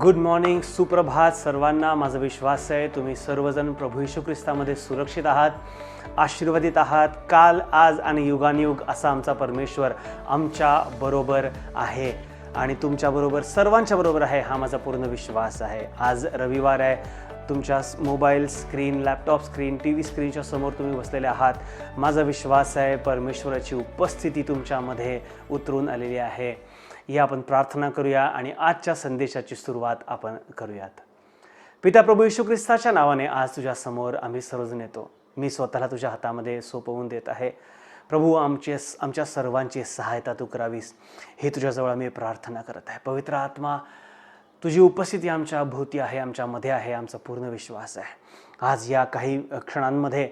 Good morning, सुप्रभात सर्वांना. माझा विश्वास आहे तुम्ही सर्वजण प्रभू येशू ख्रिस्तामध्ये सुरक्षित आहात, आशीर्वादित आहात. काल, आज आणि युगानुयुग असा आमचा परमेश्वर आमच्या बरोबर आहे आणि तुमच्याबरोबर, सर्वांच्या बरोबर आहे, हा माझा पूर्ण विश्वास आहे. आज रविवार आहे. तुमच्या mobile screen, laptop screen, T V स्क्रीनच्या समोर तुम्ही बसलेले आहात. माझा विश्वास आहे परमेश्वराची उपस्थिती तुमच्यामध्ये उतरून आलेली आहे. या आपण प्रार्थना करूया आणि आजच्या संदेशाची सुरुवात आपण करूयात. पिता प्रभू येशू ख्रिस्ताच्या नावाने आज तुझ्या समोर आम्ही सर्वजण येतो. मी स्वतःला तुझ्या हातामध्ये सोपवून देत आहे. प्रभू, आमच्या सर्वांची सहायता तू करावीस, हे तुझ्याजवळ आम्ही प्रार्थना करत आहे. पवित्र आत्मा, तुझी उपस्थिती आमच्या भोवती आहे, आमच्यामध्ये आहे, आमचा पूर्ण विश्वास आहे. आज या काही क्षणांमध्ये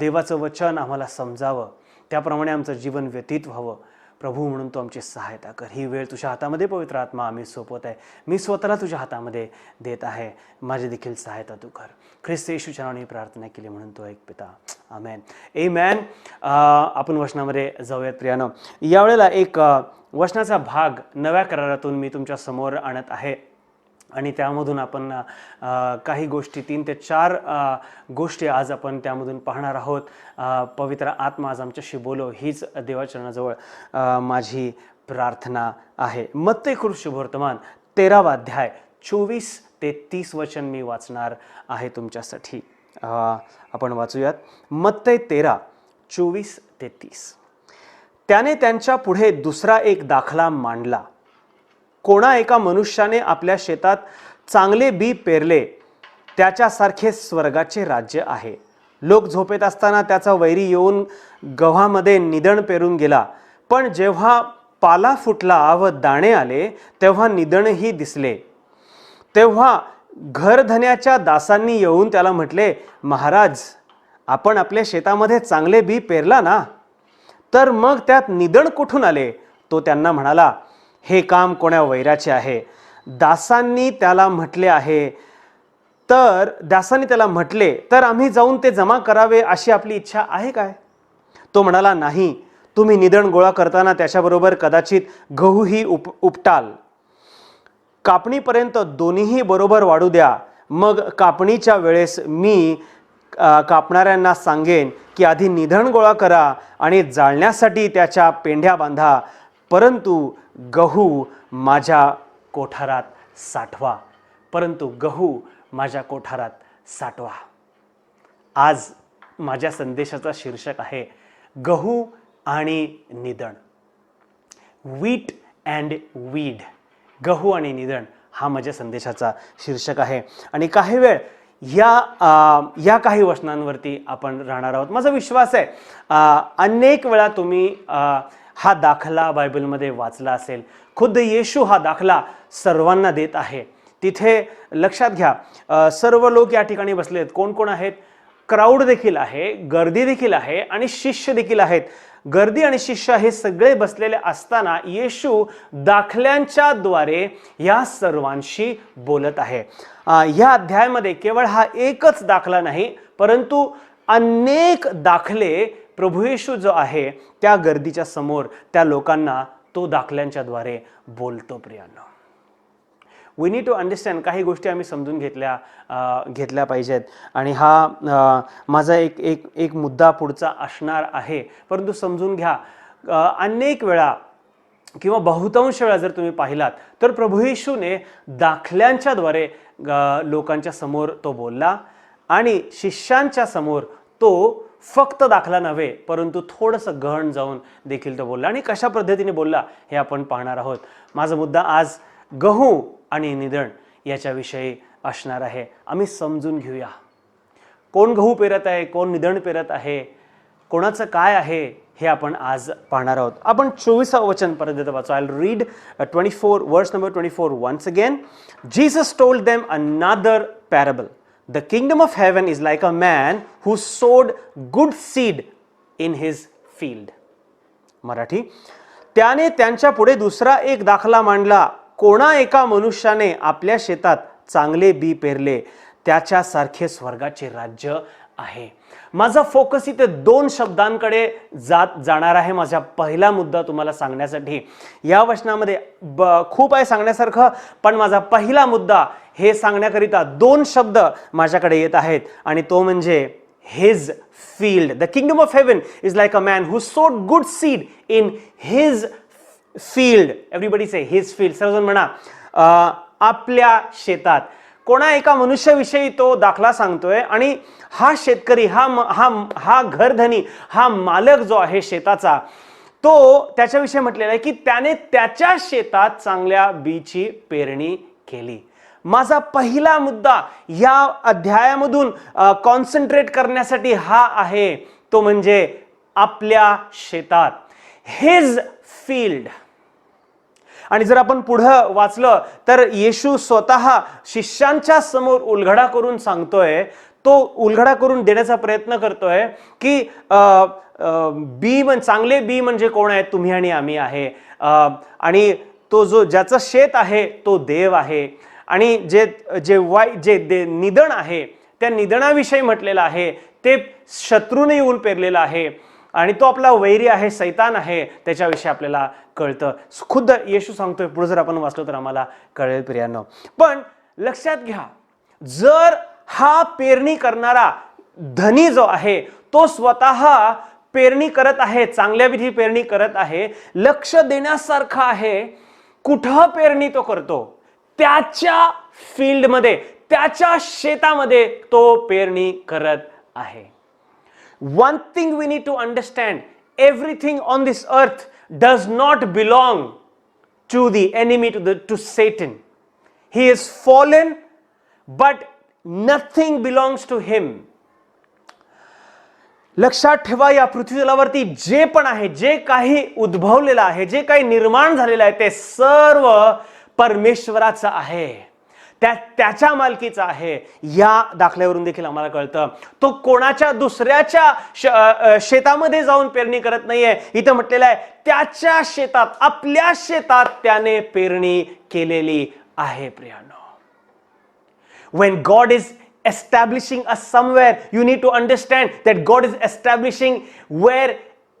देवाचं वचन आम्हाला समजावं, त्याप्रमाणे आमचं जीवन व्यतीत व्हावं. प्रभू, म्हणून तू आमची सहायता कर. ही वेळ तुझ्या हातामध्ये पवित्र आत्मा आम्ही सोपवत आहे. मी स्वतःला तुझ्या हातामध्ये देत आहे. माझी देखील सहायता तू कर. ख्रिस्त येशूच्या नावाने प्रार्थना केली म्हणून तो ऐक पिता. आमेन. आमेन. आपण वचनामध्ये जाऊयात प्रियानो. यावेळेला एक वचनाचा भाग नव्या करारातून मी तुमच्या समोर आणत आहे आणि त्यामधून आपण काही गोष्टी, 3 ते 4 गोष्टी आज आपण त्यामधून पाहणार आहोत. पवित्र आत्मा आज आमच्याशी बोलो, हीच देवाचरणाजवळ माझी प्रार्थना आहे. मत्ती शुभवर्तमान 13वा अध्याय 24 ते 30 वचन मी वाचणार आहे तुमच्यासाठी. आपण वाचूयात. मत्ती 13, 24 ते 30. त्याने त्यांच्या पुढे दुसरा एक दाखला मांडला. कोणा एका मनुष्याने आपल्या शेतात चांगले बी पेरले, त्याच्यासारखे स्वर्गाचे राज्य आहे. लोक झोपेत असताना त्याचा वैरी येऊन गव्हामध्ये निधन पेरून गेला. पण जेव्हा पाला फुटला व दाणे आले, तेव्हा निधनही दिसले. तेव्हा घरधन्याच्या दासांनी येऊन त्याला म्हटले, महाराज, आपण आपल्या शेतामध्ये चांगले बी पेरला ना, तर मग त्यात निधन कुठून आले? तो त्यांना म्हणाला, हे काम कोण्या वैराचे आहे? दासांनी त्याला म्हटले, तर आम्ही जाऊन ते जमा करावे अशी आपली इच्छा आहे काय? तो म्हणाला, नाही. तुम्ही निधन गोळा करताना त्याच्याबरोबर कदाचित गहूही उपटाल. कापणीपर्यंत दोन्हीही बरोबर वाढू द्या. मग कापणीच्या वेळेस मी कापणाऱ्यांना सांगेन की आधी निधन गोळा करा आणि जाळण्यासाठी त्याच्या पेंढ्या बांधा, परंतु गहू माझ्या कोठारात साठवा. आज माझ्या संदेशाचा शीर्षक आहे गहू आणि निधन. Wheat and weed. गहू आणि निधन हा माझ्या संदेशाचा शीर्षक आहे. आणि काही वेळ या काही वचनांवरती आपण राहणार आहोत. माझा विश्वास आहे अनेक वेळा तुम्ही हा दाखला बायबलमध्ये वाचला असेल. खुद्द येशू हा दाखला सर्वांना देत आहे. तिथे लक्षात घ्या, सर्व लोक या ठिकाणी बसलेत. कोण कोण आहेत? क्राऊड देखील आहे, गर्दी देखील आहे आणि शिष्य देखील आहेत. गर्दी आणि शिष्य हे सगळे बसलेले असताना येशू दाखल्यांच्या द्वारे या सर्वांशी बोलत आहे. या अध्यायामध्ये केवळ हा एकच दाखला नाही, परंतु अनेक दाखले प्रभू येशू जो आहे त्या गर्दीच्या समोर, त्या लोकांना तो दाखल्यांच्या द्वारे बोलतो. प्रियांनो, वी नीड टू अंडरस्टँड. काही गोष्टी आम्ही समजून घेतल्या पाहिजेत आणि हा माझा एक मुद्दा पुढचा असणार आहे. परंतु समजून घ्या, अनेक वेळा किंवा बहुतांश वेळा जर तुम्ही पाहिलात तर प्रभू येशूने दाखल्यांच्या द्वारे लोकांच्या समोर तो बोलला आणि शिष्यांच्या समोर तो फक्त दाखला नव्हे, परंतु थोडंसं गहन जाऊन देखील तो बोलला. आणि कशा पद्धतीने बोलला हे आपण पाहणार आहोत. माझा मुद्दा आज गहू आणि निधन याच्याविषयी असणार आहे. आम्ही समजून घेऊया, कोण गहू पेरत आहे, कोण निधन पेरत आहे, कोणाचं काय आहे हे आपण आज पाहणार आहोत. आपण 24 वचन पर्यंत वाचू. आय विल रीड 24 वर्स number 24 once again. Jesus told them another parable. The kingdom of heaven is like a man who sowed good seed in his field. Marathi. त्याने त्यांच्या पुढे दुसरा एक दाखला मांडला. कोणा एका मनुष्याने आपल्या शेतात चांगले बी पेरले, त्याच्यासारखे स्वर्गाचे राज्य आहे. माझा फोकस इथे दोन शब्दांकडे जाणार आहे. माझा पहिला मुद्दा तुम्हाला सांगण्यासाठी या वचनामध्ये खूप आहे सांगण्यासारखं, पण माझा पहिला मुद्दा हे सांगण्याकरिता दोन शब्द माझ्याकडे येत आहेत आणि तो म्हणजे his field. The kingdom of heaven is like a man who sowed good seed in his field. Everybody say his field. सर्वजण म्हणा आपल्या शेतात. कोणा एका मनुष्याविषयी तो दाखला सांगतोय आणि हा शेतकरी हा घरधनी हा मालक जो आहे शेताचा, तो त्याच्याविषयी म्हटलेला आहे की त्याने त्याच्या शेतात चांगल्या बीची पेरणी केली. माझा पहिला मुद्दा या अध्यायामधून कॉन्सन्ट्रेट करण्यासाठी हा आहे, तो म्हणजे आपल्या शेतात, हिज फील्ड. आणि जर आपण पुढं वाचलं तर येशू स्वतः शिष्यांच्या समोर उलगडा करून सांगतोय, तो उलगडा करून देण्याचा प्रयत्न करतोय की चांगले बी म्हणजे कोण आहे? तुम्ही आणि आम्ही आहे. आणि तो ज्याचं शेत आहे तो देव आहे. आणि जे निधन आहे त्या निधनाविषयी म्हटलेलं आहे ते शत्रूने येऊन पेरलेलं आहे आणि तो आपला वैरी आहे, सैतान आहे, त्याच्याविषयी आपल्याला कळतं. खुद्द येशू सांगतोय. पुढे जर आपण वाचलो तर आम्हाला कळेल प्रियांनो. पण लक्षात घ्या, जर हा पेरणी करणारा धनी जो आहे तो स्वतः पेरणी करत आहे, चांगल्या विधी पेरणी करत आहे, लक्ष देण्यासारखं आहे कुठं पेरणी तो करतो? त्याच्या फील्डमध्ये, त्याच्या शेतामध्ये तो पेरणी करत आहे. One thing we need to understand, everything on this earth does not belong to the enemy, to Satan. He is fallen, but nothing belongs to him. लक्षात ठेवा, या पृथ्वीतलावरती जे पण आहे, जे काही उद्भवलेलं आहे, जे काही निर्माण झालेलं आहे, ते सर्व परमेश्वराचं आहे, त्याच्या मालकीचा आहे. या दाखल्यावरून देखील आम्हाला कळतं तो कोणाच्या दुसऱ्याच्या शेतामध्ये जाऊन पेरणी करत नाहीये. इथं म्हटलेलं आहे त्याच्या शेतात, आपल्या शेतात त्याने पेरणी केलेली आहे. प्रियानो, when God is establishing us somewhere, you need to understand that God is establishing where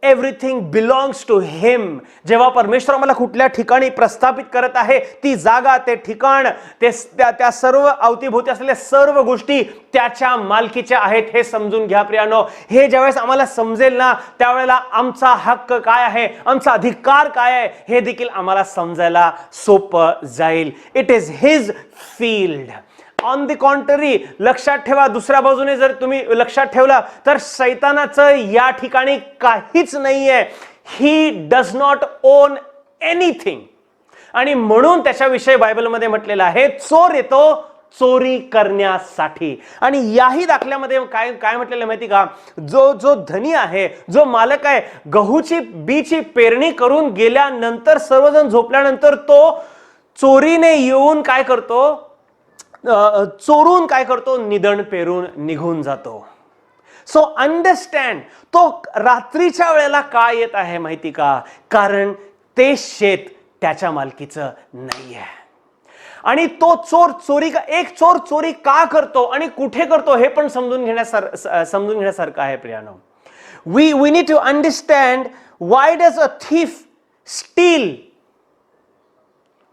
everything belongs to him. जेव्हा परमेश्वर आम्हाला कुठल्या ठिकाणी प्रस्थापित करत आहे, ती जागा, ते ठिकाण, त्या सर्व अवतीभोवती असलेल्या सर्व गोष्टी त्याच्या मालकीच्या आहेत हे समजून घ्या प्रियानो. हे ज्यावेळेस आम्हाला समजेल ना, त्यावेळेला आमचा हक्क काय आहे, आमचा अधिकार काय आहे, हे देखील आम्हाला समजायला सोपं जाईल. It is his field. On the contrary, लक्षात ठेवा, दुसऱ्या बाजूने जर तुम्ही लक्षात ठेवला तर शैतानाचं या ठिकाणी काहीच नाहीये. He does not on anything. आणि म्हणून त्याच्याविषयी बायबलमध्ये म्हटलेलं आहे, चोर येतो चोरी करण्यासाठी. आणि याही दाखल्यामध्ये काय म्हटलेलं माहिती का? जो धनी आहे, जो मालक आहे, गहूची बीची पेरणी करून गेल्यानंतर, सर्वजण झोपल्यानंतर तो चोरीने येऊन काय करतो? चोरून काय करतो? निधन पेरून निघून जातो. सो अंडरस्टँड, तो रात्रीच्या वेळेला काय येत आहे माहिती का? कारण ते शेत त्याच्या मालकीचं नाहीये. आणि तो एक चोर चोरी का करतो आणि कुठे करतो हे पण समजून घेण्यासारखं आहे प्रियानो. We need to understand, why does a thief steal?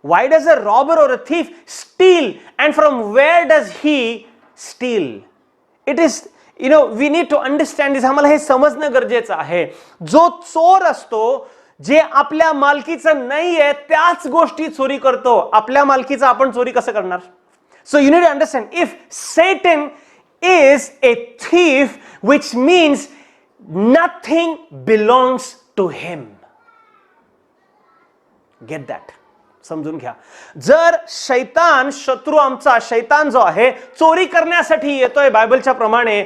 Why does a robber or a thief steal? And from where does he steal? It is, we need to understand this. आम्हाला हे समजणं गरजेचं आहे. जो चोर असतो, जे आपल्या मालकीचं नाहीये त्याच गोष्टी चोरी करतो. आपल्या मालकीचं आपण चोरी कसं करणार? So you need to understand, if Satan is a thief, which means nothing belongs to him. Get that? समजून घ्या. जर शैतान, शत्रू आमचा शैतान जो आहे चोरी करण्यासाठी येतोय बायबलच्या प्रमाणे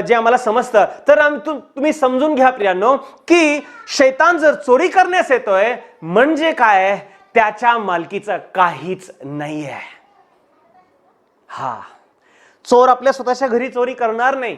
जे आम्हाला समजतं, तर तुम्ही समजून घ्या प्रियांनो की शैतान जर चोरी करण्यास येतोय म्हणजे काय? त्याच्या मालकीचं काहीच नाहीये. हा, चोर आपल्या स्वतःच्या घरी चोरी करणार नाही.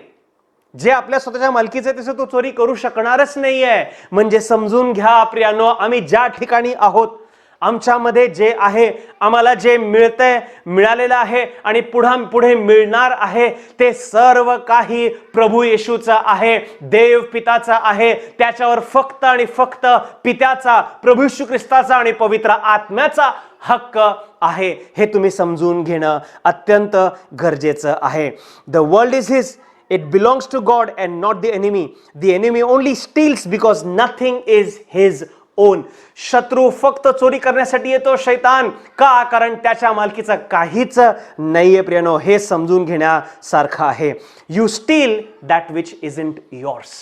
जे आपल्या स्वतःच्या मालकीचे तसे तो चोरी करू शकणारच नाहीये. म्हणजे समजून घ्या प्रियांनो, आम्ही ज्या ठिकाणी आहोत, आमच्यामध्ये जे आहे, आम्हाला जे मिळतंय, मिळालेलं आहे आणि पुढे मिळणार आहे, ते सर्व काही प्रभू येशूचा आहे, देव पिताचा आहे. त्याच्यावर फक्त आणि फक्त पित्याचा, प्रभू येशू ख्रिस्ताचा आणि पवित्र आत्म्याचा हक्क आहे. हे तुम्ही समजून घेणं अत्यंत गरजेचं आहे. The world is his, it belongs to God and not the enemy. The enemy only steals because nothing is his own. शत्रू फक्त चोरी करण्यासाठी येतो, शैतान. का? कारण त्याच्या मालकीचं काहीच नाहीये प्रियनो. हे समजून घेण्यासारखं आहे. You steal that which isn't yours.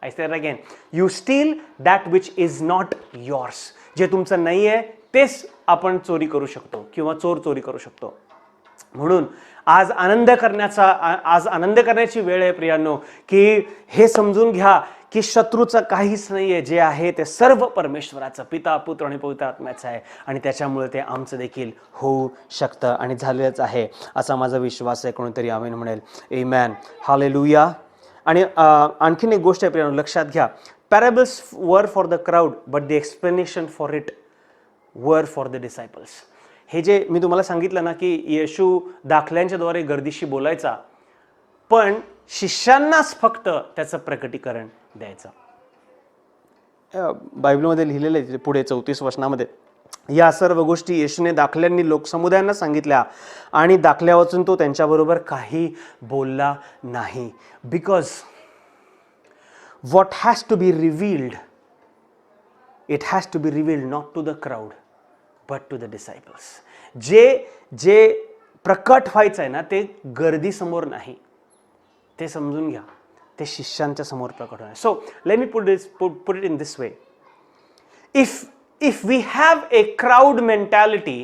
I say it again. You steal that which is not yours. जे तुमचं नाहीये तेच आपण चोरी करू शकतो किंवा चोर चोरी करू शकतो. म्हणून आज आनंद करण्याची वेळ आहे प्रियांनो, की हे समजून घ्या की शत्रूचं काहीच नाहीये. जे आहे ते सर्व परमेश्वराचं, पिता, पुत्र आणि पवित्र आत्म्याचं आहे. आणि त्याच्यामुळे ते आमचं देखील होऊ शकतं आणि झालेलंच आहे असा माझा विश्वास आहे. कोणीतरी आमेन म्हणेल. आमेन. हालेलुया. आणि आणखीन एक गोष्ट आहे प्रियांनो, लक्षात घ्या. Parables were for the crowd but the explanation for it were for the disciples. हे जे मी तुम्हाला सांगितलं ना की येशू दाखल्यांच्या द्वारे गर्दीशी बोलायचा, पण शिष्यांनाच फक्त त्याचं प्रकटीकरण द्यायचं. बायबलमध्ये लिहिलेलं आहे पुढे 34 वचनामध्ये, या सर्व गोष्टी येशूने दाखल्यांनी लोकसमुदायांना सांगितल्या आणि दाखल्या वाचून तो त्यांच्याबरोबर काही बोलला नाही. Because what has to be revealed, it has to be revealed not to the crowd but to the disciples. जे प्रकट व्हायचं आहे ना, ते गर्दी समोर नाही, ते समजून घ्या, ते शिष्यांच्या समोर प्रकट होणार. So let me put it in this way. If we have a crowd mentality,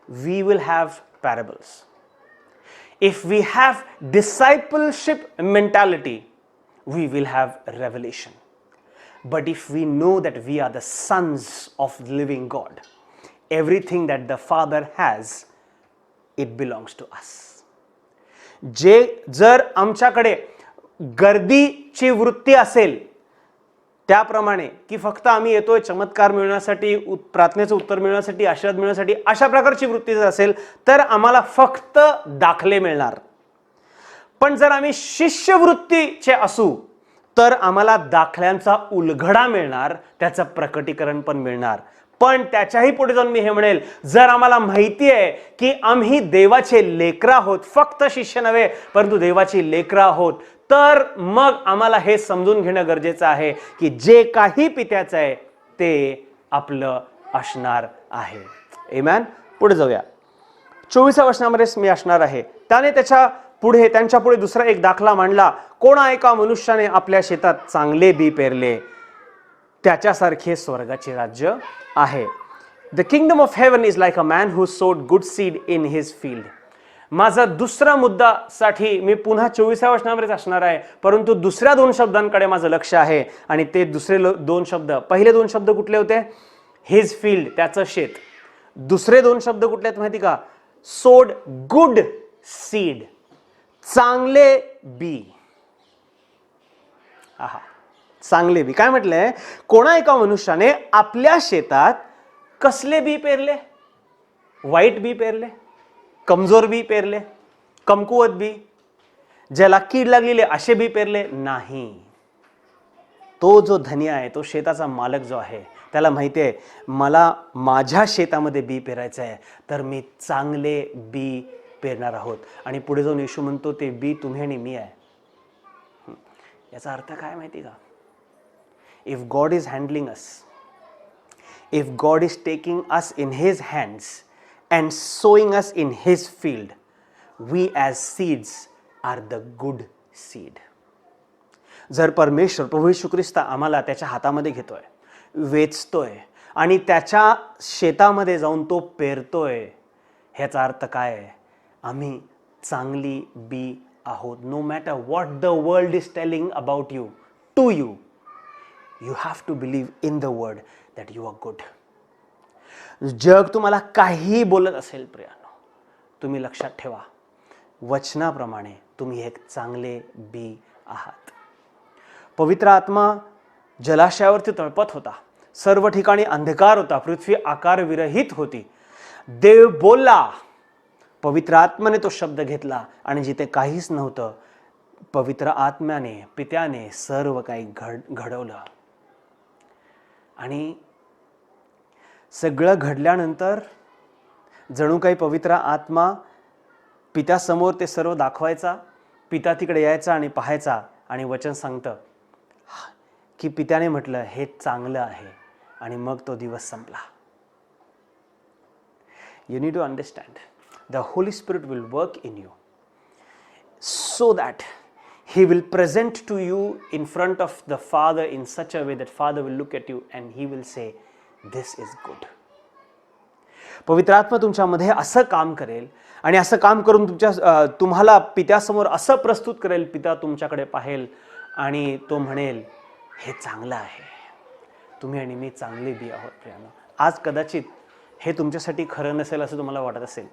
we will have parables. If we have discipleship mentality, we will have revelation. But if we know that we are the sons of the living God, everything that the Father has, it belongs to us. जर आमच्याकडे गर्दीची वृत्ती असेल, त्याप्रमाणे की फक्त आम्ही येतोय चमत्कार मिळवण्यासाठी, प्रार्थनेचं उत्तर मिळवण्यासाठी, आशीर्वाद मिळवण्यासाठी, अशा प्रकारची वृत्ती जर असेल तर आम्हाला फक्त दाखले मिळणार. पण जर आम्ही शिष्यवृत्तीचे असू तर आम्हाला दाखल्यांचा उलगडा मिळणार, त्याचं प्रकटीकरण पण मिळणार. पण त्याच्याही पुढे जाऊन मी हे म्हणेल, जर आम्हाला माहिती आहे की आम्ही देवाचे लेकरं आहोत, फक्त शिष्य नव्हे परंतु देवाची लेकरं आहोत, तर मग आम्हाला हे समजून घेणं गरजेचं आहे की जे काही पित्याचं आहे ते आपलं असणार आहे. आमेन. पुढे जाऊया. 24व्या वचनामध्ये मी असणार आहे. त्याने त्यांच्या पुढे दुसरा एक दाखला मांडला. कोणा एका मनुष्याने आपल्या शेतात चांगले बी पेरले, त्याच्यासारखे स्वर्गाचे राज्य आहे. The kingdom of heaven is like a man who sowed good seed in his field. माझा दुसरा मुद्दासाठी मी पुन्हा 24व्या वचनामध्येच असणार आहे, परंतु दुसऱ्या 2 शब्दांकडे माझं लक्ष आहे. आणि ते दुसरे 2 शब्द, पहिले 2 शब्द कुठले होते? हिज फील्ड, त्याचं शेत. दुसरे 2 शब्द कुठले आहेत माहिती का? सोड गुड सीड, चांगले बी. आहा, चांगले बी. काय म्हटलंय? कोणा एका मनुष्याने आपल्या शेतात कसले बी पेरले? वाईट बी पेरले, कमजोर बी पेरले, कमकुवत बी, ज्याला कीड लागलेले असे बी पेरले? नाही. तो जो धनी आहे, तो शेताचा मालक जो आहे, त्याला माहिती आहे मला माझ्या शेतामध्ये बी पेरायचं आहे, तर मी चांगले बी पेरणार आहोत. आणि पुढे जाऊन येशू म्हणतो ते बी तुम्ही आणि मी आहे. याचा अर्थ काय माहिती का? If God is handling us, if God is taking us in his hands and sowing us in his field, we as seeds are the good seed. जर परमेश्वर प्रभू येशू ख्रिस्त आम्हाला त्याच्या हातामध्ये घेतोय, वेचतोय आणि त्याच्या शेतामध्ये जाऊन तो पेरतोय, ह्याचा अर्थ काय आहे? आम्ही चांगली बी आहोत. No matter what the world is telling about you, to you, you have to believe in the word that you are good. जग तुम्हाला काही बोलत असेल प्रियानो, तुम्ही लक्षात ठेवा, वचनाप्रमाणे तुम्ही एक चांगले बी आहात. पवित्र आत्मा जलाशयावरती तळपत होता, सर्व ठिकाणी अंधकार होता, पृथ्वी आकारविरहित होती. देव बोलला, पवित्र आत्म्याने तो शब्द घेतला आणि जिथे काहीच नव्हतं, पवित्र आत्म्याने, पित्याने सर्व काही घडवलं. आणि सगळं घडल्यानंतर जणू काही पवित्र आत्मा पित्यासमोर ते सर्व दाखवायचा, पिता तिकडे यायचा आणि पाहायचा, आणि वचन सांगतं की पित्याने म्हटलं हे चांगलं आहे, आणि मग तो दिवस संपला. You need to understand the Holy Spirit will work in you so that he will present to you in front of the Father in such a way that Father will look at you and he will say, this is good. पवित्र आत्मा तुमच्यामध्ये असं काम करेल आणि असं काम करून तुम्हाला पित्यासमोर असं प्रस्तुत करेल, पिता तुमच्याकडे पाहेल आणि तो म्हणेल हे चांगलं आहे, तुम्ही आणि मी चांगले बी आहोत. प्रियानो, आज कदाचित हे तुमच्यासाठी खरं नसेल असं तुम्हाला वाटत असेल.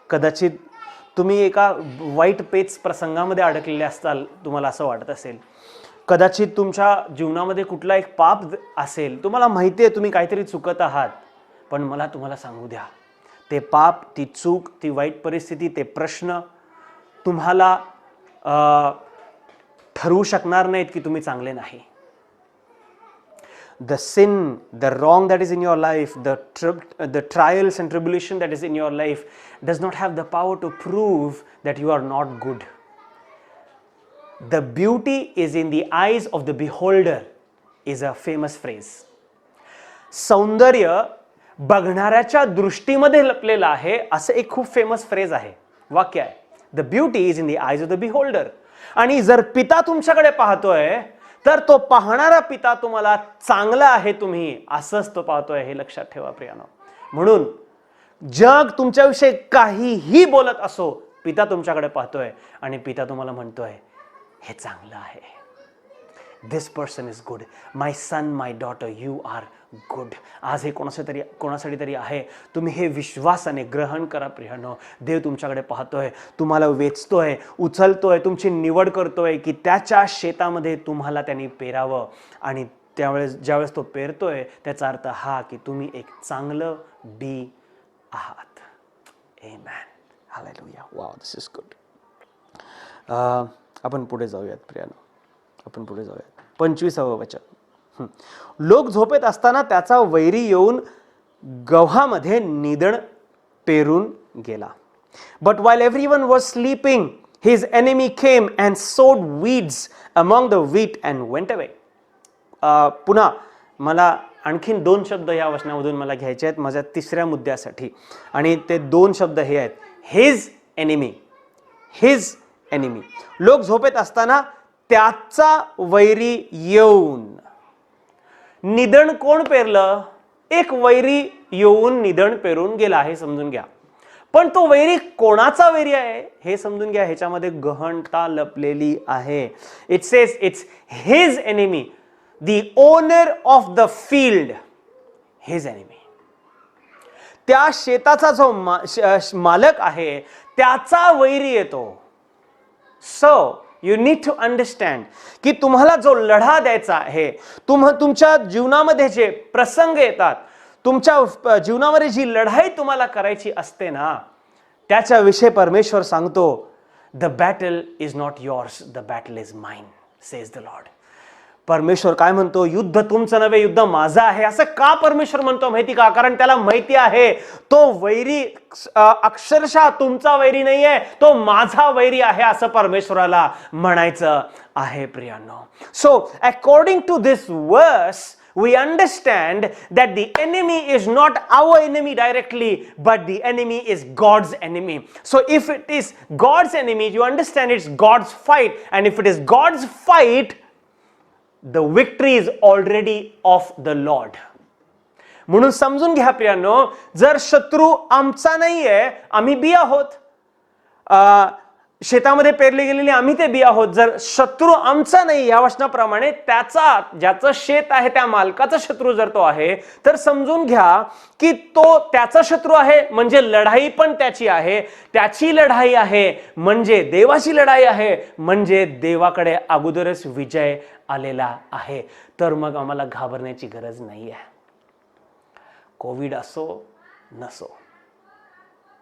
कदाचित तुम्ही एका वाईट पेच प्रसंगामध्ये अडकलेले असताल, तुम्हाला असं वाटत असेल. कदाचित तुमच्या जीवनामध्ये कुठला एक पाप असेल, तुम्हाला माहिती आहे तुम्ही काहीतरी चुकत आहात, पण मला तुम्हाला सांगू द्या, ते पाप, ती चूक, ती वाईट परिस्थिती, ते प्रश्न तुम्हाला ठरवू शकणार नाहीत की तुम्ही चांगले नाही. The sin, the wrong that is in your life, the trials and tribulation that is in your life does not have the power to prove that you are not good. The beauty is in the eyes of the beholder is a famous phrase. सौंदर्य बघणाऱ्याच्या दृष्टीमध्ये लपलेलं आहे असं एक खूप famous phrase आहे, वाक्य आहे. The beauty is in the eyes of the beholder. आणि जर पिता तुमच्याकडे पाहतोय तर तो पाहणारा पिता तुम्हाला चांगला आहे तुम्ही असंच तो पाहतोय, हे लक्षात ठेवा प्रियानो. म्हणून जग तुमच्याविषयी काहीही बोलत असो, पिता तुमच्याकडे पाहतोय आणि पिता तुम्हाला म्हणतोय हे चांगलं आहे. This person is good, my son, my daughter, you are good. आज हे कोणासाठी तरी आहे. तुम्ही हे विश्वासाने ग्रहण करा प्रियानो. देव तुमच्याकडे पाहतोय, तुम्हाला वेचतोय, उचलतोय, तुमची निवड करतोय की त्याच्या शेतामध्ये तुम्हाला त्यांनी पेरावं. आणि ज्यावेळेस तो पेरतोय त्याचा अर्थ हा की तुम्ही एक चांगलं बी आहात. Amen, hallelujah. Wow, this is good. आपण पुढे जाऊयात प्रियानो, आपण पुढे जाऊयात. 25वे वचन. लोक झोपेत असताना त्याचा वैरी येऊन गव्हामध्ये निधन पेरून गेला. But while everyone was sleeping, his enemy came and sowed weeds among the wheat and went away. पुन्हा मला आणखीन 2 शब्द या वचनामधून मला घ्यायचे आहेत माझ्या तिसऱ्या मुद्द्यासाठी, आणि ते 2 शब्द हे आहेत, his enemy. his enemy. लोक झोपेत असताना त्याचा वैरी येऊन. निधन कोण पेरलं? एक वैरी येऊन निधन पेरून गेला, हे समजून घ्या. पण तो वैरी कोणाचा वैरी आहे हे समजून घ्या, ह्याच्यामध्ये गहनता लपलेली आहे. It says it's his enemy, the owner of the field, his enemy. त्या शेताचा जो मालक आहे त्याचा वैरी येतो. So you need to understand की तुम्हाला जो लढा द्यायचा आहे, तुमच्या जीवनामध्ये जे प्रसंग येतात, तुमच्या जीवनामध्ये जी लढाई तुम्हाला करायची असते ना, त्याच्याविषयी परमेश्वर सांगतो, the battle is not yours, the battle is mine, says the Lord. परमेश्वर काय म्हणतो? युद्ध तुमचं नव्हे, युद्ध माझं आहे. असं का परमेश्वर म्हणतो माहिती का? कारण त्याला माहिती आहे तो वैरी अक्षरशः तुमचा वैरी नाहीये, तो माझा वैरी आहे असं परमेश्वराला म्हणायचं आहे प्रियांनो. सो अकॉर्डिंग टू दिस वर्स we understand that the enemy is not our enemy directly, but the enemy is God's enemy. So if it is God's enemy, you understand it's God's fight, and if it is God's fight, the victory is already of the Lord. म्हणून समजून घ्या प्रियांनो, जर शत्रू आमचा नाहीये, आम्ही बी आहोत, शेतामध्ये पेरले गेलेले आम्ही ते बी आहोत. जर शत्रू आमचा नाही या वचनाप्रमाणे त्याचा, ज्याचं शेत आहे त्या मालकाचा शत्रू जर तो आहे, तर समजून घ्या की तो त्याचा शत्रू आहे, म्हणजे लढाई पण त्याची आहे. त्याची लढाई आहे म्हणजे देवाची लढाई आहे, म्हणजे देवाकडे अगोदरच विजय आलेला आहे. तर मग आम्हाला घाबरण्याची गरज नाही आहे. कोविड असो नसो,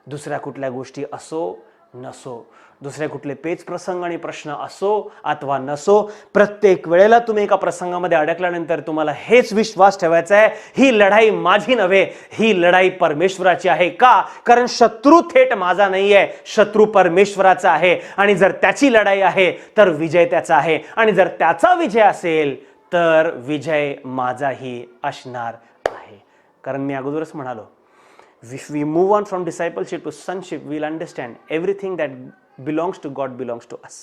दुसऱ्या कुठल्या गोष्टी असो नसो, दुसरे कुठले पेच प्रसंग आणि प्रश्न असो अथवा नसो, प्रत्येक वेळेला तुम्ही एका प्रसंगामध्ये अडकल्यानंतर तुम्हाला हेच विश्वास ठेवायचा आहे, ही लढाई माझी नव्हे, ही लढाई परमेश्वराची आहे. का? कारण शत्रू थेट माझा नाही आहे, शत्रू परमेश्वराचा आहे. आणि जर त्याची लढाई आहे तर विजय त्याचा आहे, आणि जर त्याचा विजय असेल तर विजय माझाही असणार आहे. कारण मी अगोदरच म्हणालो, if we move on from discipleship to sonship, we'll understand everything that belongs to God belongs to us,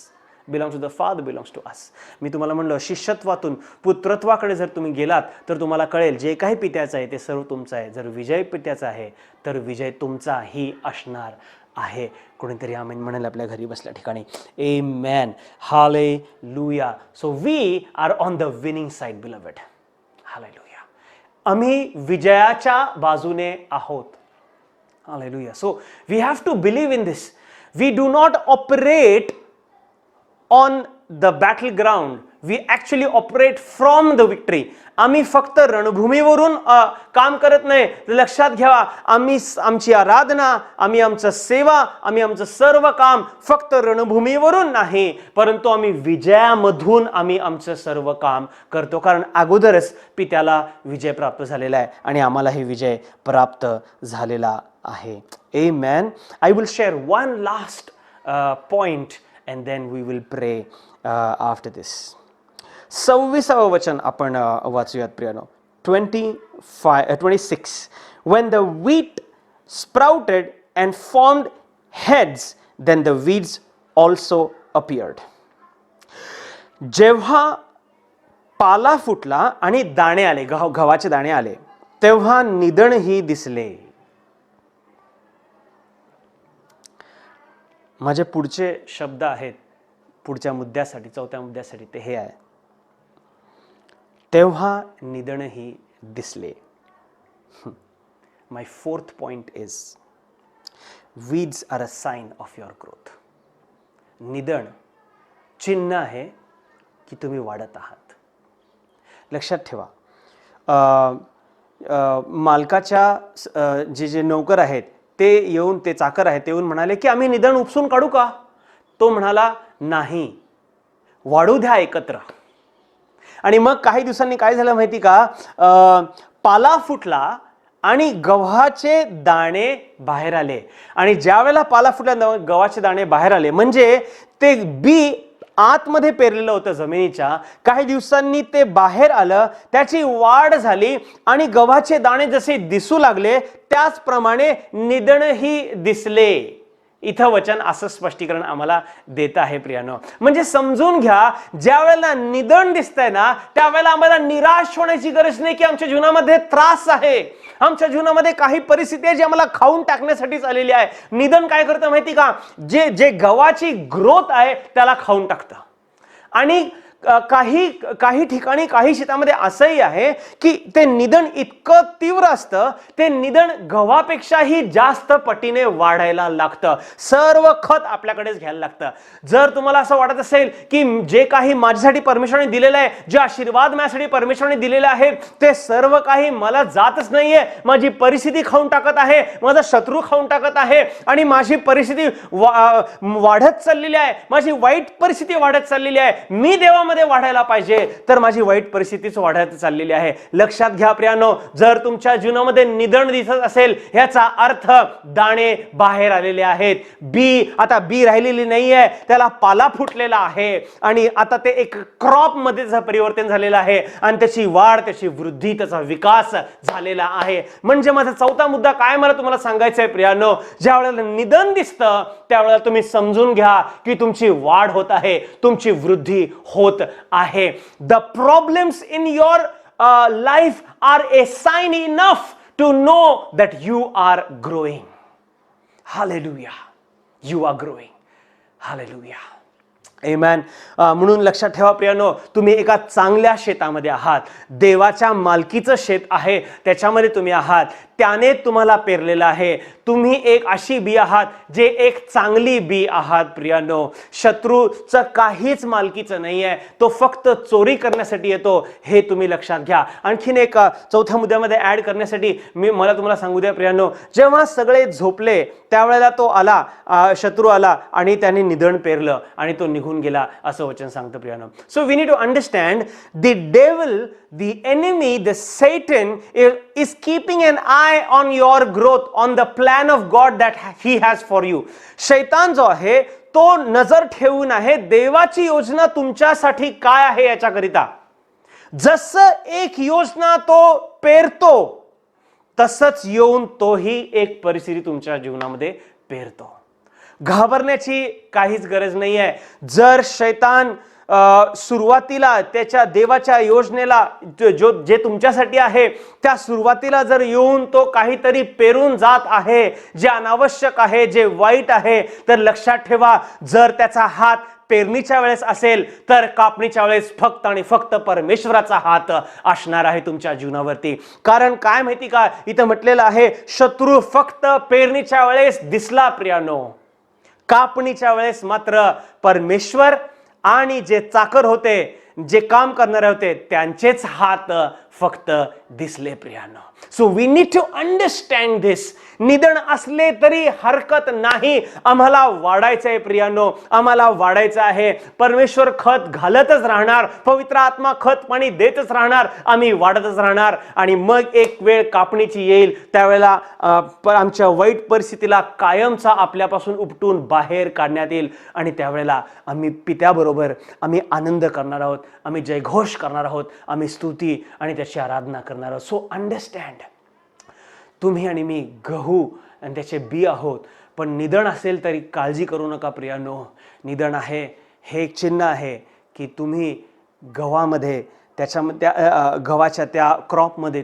belongs to the Father, belongs to us. मी तुम्हाला म्हणलं, शिष्यत्वातून पुत्रत्वाकडे जर तुम्ही गेलात तर तुम्हाला कळेल जे काही पित्याचं आहे ते सर्व तुमचं आहे. जर विजय पित्याचा आहे तर विजय तुमचाही असणार आहे. कोणीतरी आमेन म्हणाल आपल्या घरी बसल्या ठिकाणी. Amen, hallelujah. So we are on the winning side beloved. Hallelujah. आम्ही विजयाच्या बाजूने आहोत. Hallelujah. So we have to believe in this. We do not operate on the battleground. We actually operate from the victory. आम्ही फक्त रणभूमीवरून काम करत नाही. लक्षात घ्या, आमची आराधना, आमचं सेवा, आमचं सर्व काम फक्त रणभूमीवरून नाही, परंतु आम्ही विजयामधून आमचं सर्व काम करतो. कारण अगोदरच पित्याला विजय प्राप्त झालेला आहे आणि आम्हालाही विजय प्राप्त झालेला आहे. Amen. I will share one last point and then we will pray after this. 26व वचन आपण वाचूयात प्रियानो. 26. When the wheat sprouted and formed heads, then the weeds also appeared. जेव्हा पाला फुटला आणि दाणे आले, गव्हाचे दाणे आले, तेव्हा निधनही दिसले. माझे पुढचे शब्द आहेत पुढच्या मुद्द्यासाठी, चौथ्या मुद्द्यासाठी, ते हे आहे, तेव्हा निधनही दिसले. My fourth point is weeds are a sign of your growth. निधन चिन्ह आहे की तुम्ही वाढत आहात. लक्षात ठेवा, मालकाच्या जे नौकर आहेत ते येऊन, ते चाकर आहेत ते येऊन म्हणाले की आम्ही निधन उपसून काढू का? तो म्हणाला नाही, वाढू द्या एकत्र. आणि मग काही दिवसांनी काय झालं माहिती का? पाला फुटला आणि गव्हाचे दाणे बाहेर आले. आणि ज्या वेळेला पाला फुटला, गव्हाचे दाणे बाहेर आले, म्हणजे ते बी आतमध्ये पेरलेलं होतं जमिनीच्या, काही दिवसांनी ते बाहेर आलं, त्याची वाढ झाली आणि गव्हाचे दाणे जसे दिसू लागले त्याचप्रमाणे निधनही दिसले. इथं वचन असं स्पष्टीकरण आम्हाला देत आहे प्रियानो. म्हणजे समजून घ्या, ज्या वेळेला निधन दिसतंय ना, त्यावेळेला आम्हाला निराश होण्याची गरज नाही की आमच्या जीवनामध्ये त्रास आहे, आमच्या जीवनामध्ये काही परिस्थिती आहे जी आम्हाला खाऊन टाकण्यासाठीच आलेली आहे. निधन काय करतं माहिती का? जे गव्हाची ग्रोथ आहे त्याला खाऊन टाकतं. आणि काही ठिकाणी, काही शेतामध्ये असंही आहे की ते निधन इतकं तीव्र असतं, ते निधन गव्हापेक्षाही जास्त पटीने वाढायला लागतं. सर्व खत आपल्याकडेच घ्यायला लागतं. जर तुम्हाला असं वाटत असेल की जे काही माझ्यासाठी परमेश्वराने दिलेलं आहे, जे आशीर्वाद माझ्यासाठी परमेश्वराने दिलेले आहे, ते सर्व काही मला जातच नाहीये, माझी परिस्थिती खाऊन टाकत आहे, माझा शत्रू खाऊन टाकत आहे आणि माझी परिस्थिती वाढत चाललेली आहे, माझी वाईट परिस्थिती वाढत चाललेली आहे, मी देवामध्ये वाढायला पाहिजे, तर माझी वाईट परिस्थितीच वाढत चाललेली आहे. लक्षात घ्या प्रियानो, जर तुमच्या जीवनामध्ये निधन दिसत असेल, याचा अर्थ दाणे बाहेर आलेले आहेत. आता बी राहिलेली नाहीये, त्याला पाला फुटलेला आहे आणि आता ते एक क्रॉप मध्ये परिवर्तन झालेलं आहे आणि त्याची वाढ, त्याची वृद्धी, त्याचा विकास झालेला आहे. म्हणजे माझा चौथा मुद्दा काय मला तुम्हाला सांगायचं आहे प्रियानो, ज्या वेळेला निधन दिसतं त्यावेळेला तुम्ही समजून घ्या की तुमची वाढ होत आहे, तुमची वृद्धी होत आहे. The problems in your life are a sign enough to know that you are growing. Hallelujah. You are growing. Hallelujah. Amen. म्हणून लक्षात ठेवा प्रियानो, तुम्ही एका चांगल्या शेतामध्ये आहात. देवाच्या मालकीचं शेत आहे, त्याच्यामध्ये तुम्ही आहात. त्याने तुम्हाला पेरलेलं आहे. तुम्ही एक अशी बी आहात जे एक चांगली बी आहात प्रियानो. शत्रूचं काहीच मालकीचं नाही आहे, तो फक्त चोरी करण्यासाठी येतो, हे तुम्ही लक्षात घ्या. आणखीन एक चौथ्या मुद्द्यामध्ये ऍड करण्यासाठी मला तुम्हाला सांगू द्या प्रियानो, जेव्हा सगळे झोपले त्यावेळेला तो आला, शत्रू आला आणि त्याने निधन पेरलं आणि तो निघून गेला, असं वचन सांगतं प्रियानो. So we need to understand the devil, the enemy, the Satan is keeping an eye on your growth, on the plan of God that he has for you. शैतान जो आहे तो नजर ठेवून आहे देवाची योजना तुमच्यासाठी काय आहे याच्याकरिता. जसं एक योजना तो पेरतो तसंच येऊन तोही एक परिस्थिती तुमच्या जीवनामध्ये पेरतो. घाबरण्याची काहीच गरज नाही आहे. जर शैतान सुरुवातीला त्याच्या देवाच्या योजनेला जे तुमच्यासाठी आहे त्या सुरुवातीला जर येऊन तो काहीतरी पेरून जात आहे जे अनावश्यक आहे, जे वाईट आहे, तर लक्षात ठेवा, जर त्याचा हात पेरणीच्या वेळेस असेल तर कापणीच्या वेळेस फक्त आणि फक्त परमेश्वराचा हात असणार आहे तुमच्या जीवनावरती. कारण काय माहिती का, इथं म्हटलेलं आहे, शत्रू फक्त पेरणीच्या वेळेस दिसला प्रियानो, कापणीच्या वेळेस मात्र परमेश्वर आणि जे चाकर होते, जे काम करणारे होते, त्यांचेच हात फक्त दिसले प्रियानो. So we need to understand this. निधन असले तरी हरकत नाही, आम्हाला वाढायचंय प्रियानो, आम्हाला वाढायचं आहे. परमेश्वर खत घालतच राहणार, पवित्र आत्मा खत पाणी देतच राहणार, आम्ही वाढतच राहणार. आणि मग एक वेळ कापणीची येईल, त्यावेळेला आमच्या वाईट परिस्थितीला कायमचा आपल्यापासून उपटून बाहेर काढण्यात येईल. आणि त्यावेळेला आम्ही पित्याबरोबर आम्ही आनंद करणार आहोत, आम्ही जयघोष करणार आहोत, आम्ही स्तुती आणि त्याची आराधना करणार आहोत. सो अंडरस्टँड, तुम्ही आणि मी गहू आणि त्याचे बी आहोत. पण निधन असेल तरी काळजी करू नका प्रियानो. निधन आहे हे एक चिन्ह आहे की तुम्ही गव्हामध्ये, त्याच्यामध्ये गव्हाच्या त्या क्रॉपमध्ये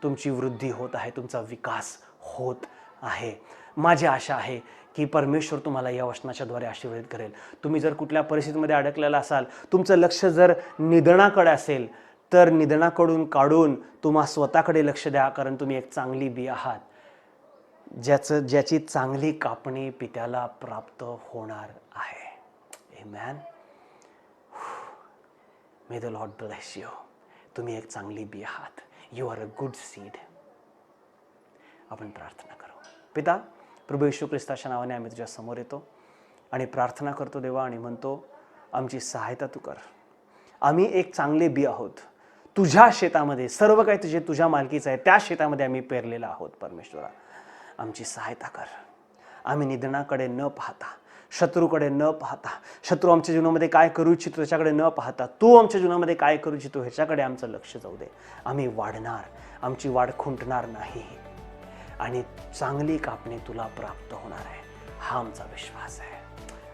तुमची वृद्धी होत आहे, तुमचा विकास होत आहे. माझी आशा आहे की परमेश्वर तुम्हाला या वचनाच्याद्वारे आशीर्वादित करेल. तुम्ही जर कुठल्या परिस्थितीमध्ये अडकलेला असाल, तुमचं लक्ष जर निधनाकडे असेल, तर निधनाकडून काढून तुम्हा स्वतःकडे लक्ष द्या. कारण तुम्ही एक चांगली बी आहात, ज्याची चांगली कापणी पित्याला प्राप्त होणार आहे. Amen. May the lord bless you. तुम्ही एक चांगली बी आहात. You are a good seed. आपण प्रार्थना करू. पिता, प्रभू येशू ख्रिस्ताच्या नावाने आम्ही तुझ्या समोर येतो आणि प्रार्थना करतो देवा, आणि म्हणतो आमची सहायता तू कर. आम्ही एक चांगले बी आहोत तुझ्या शेतामध्ये. सर्व काही तुझ्या मालकीचं आहे, त्या शेतामध्ये आम्ही पेरलेलं आहोत. परमेश्वरा, आमची सहायता कर. आम्ही निधनाकडे न पाहता, शत्रूकडे न पाहता, शत्रू आमच्या जीवनामध्ये काय करू इच्छितो त्याच्याकडे न पाहता, तू आमच्या जीवनामध्ये काय करू इच्छितो ह्याच्याकडे आमचं लक्ष जाऊ दे. आम्ही वाढणार, आमची वाढ खुंटणार नाही आणि चांगली कापणी तुला प्राप्त होणार आहे, हा आमचा विश्वास आहे.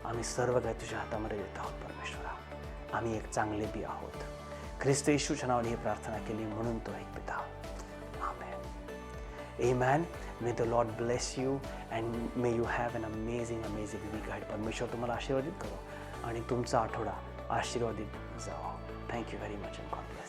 आम्ही सर्व काही तुझ्या हातामध्ये देत आहोत परमेश्वरा. आम्ही एक चांगले बी आहोत. ख्रिस्त येशूच्या नावाने ही प्रार्थना केली म्हणून तो एक पिता. आमेन. Amen. May the Lord bless you and may you have an amazing week ahead. परमेश्वर तुम्हाला आशीर्वादित करो आणि तुमचा आठवडा आशीर्वादित जाओ. Thank you very much and God bless.